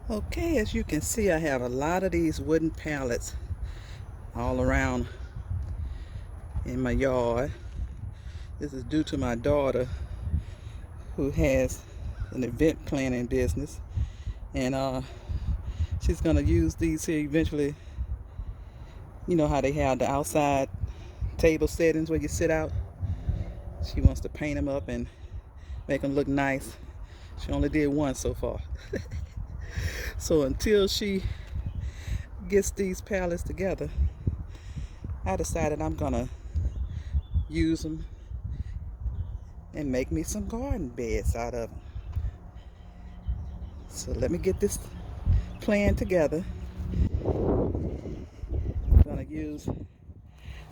Okay, as you can see, I have a lot of these wooden pallets all around in my yard. This is due to my daughter, who has an event planning business, and she's gonna use these here eventually. You know how they have the outside table settings where you sit out? She wants to paint them up and make them look nice. She only did one so far. So until she gets these pallets together, I decided I'm gonna use them and make me some garden beds out of them. So let me get this plan together. I'm gonna use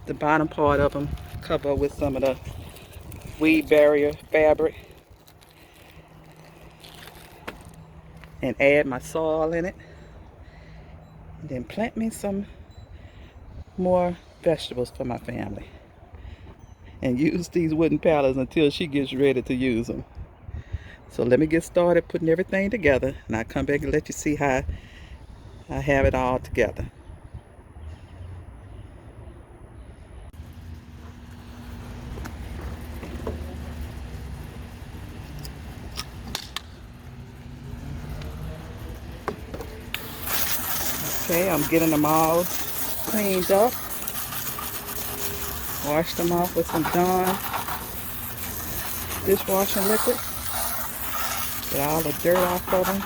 the bottom part of them, cover with some of the weed barrier fabric, and add my soil in it. And then plant me some more vegetables for my family. And use these wooden pallets until she gets ready to use them. So let me get started putting everything together, and I'll come back and let you see how I have it all together. Okay, I'm getting them all cleaned up. Washed them off with some Dawn dishwashing liquid. Get all the dirt off of them.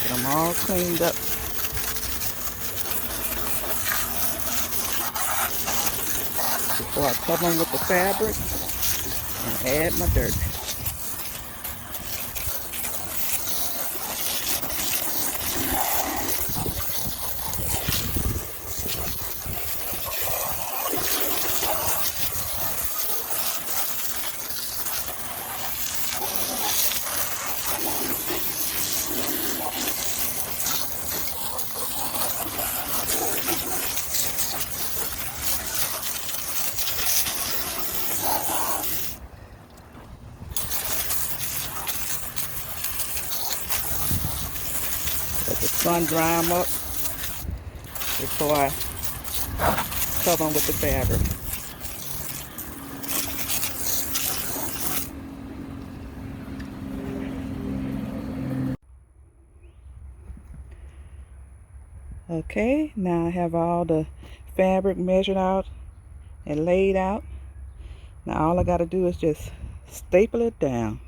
Get them all cleaned up. Before I cover them with the fabric and add my dirt. Let the sun dry them up before I cover them with the fabric. Okay, now I have all the fabric measured out and laid out. Now all I got to do is just staple it down.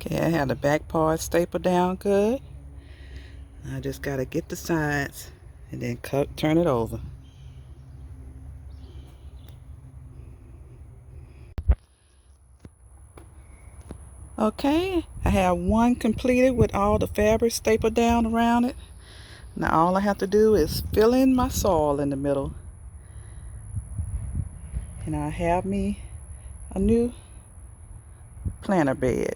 Okay, I have the back part stapled down good. I just got to get the sides and then turn it over. Okay, I have one completed with all the fabric stapled down around it. Now all I have to do is fill in my soil in the middle. And I have me a new planter bed.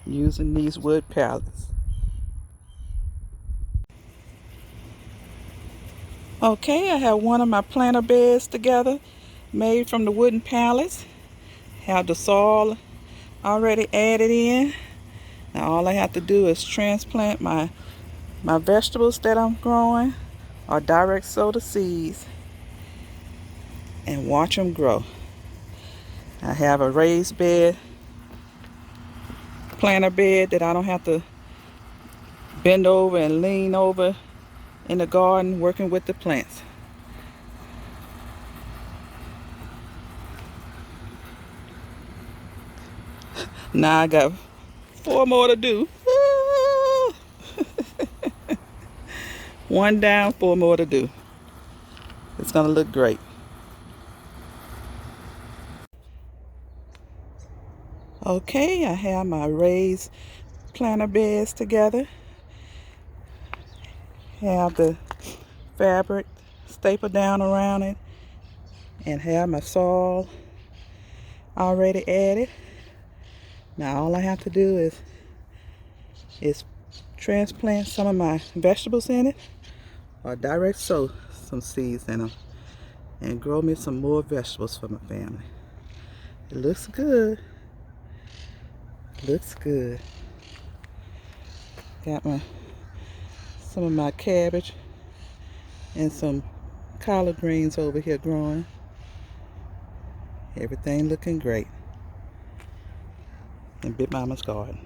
Using these wood pallets. Okay, I have one of my planter beds together, made from the wooden pallets. Have the soil already added in. Now all I have to do is transplant my vegetables that I'm growing, or direct sow the seeds, and watch them grow. I have a raised bed, planter bed, that I don't have to bend over and lean over in the garden working with the plants. Now I got 4 more to do. One down, 4 more to do. It's gonna look great. Okay, I have my raised planter beds together. Have the fabric stapled down around it, and have my soil already added. Now all I have to do is transplant some of my vegetables in it, or direct sow some seeds in them, and grow me some more vegetables for my family. It looks good. Looks good. Got some of my cabbage and some collard greens over here growing. Everything looking great in Big Mama's garden.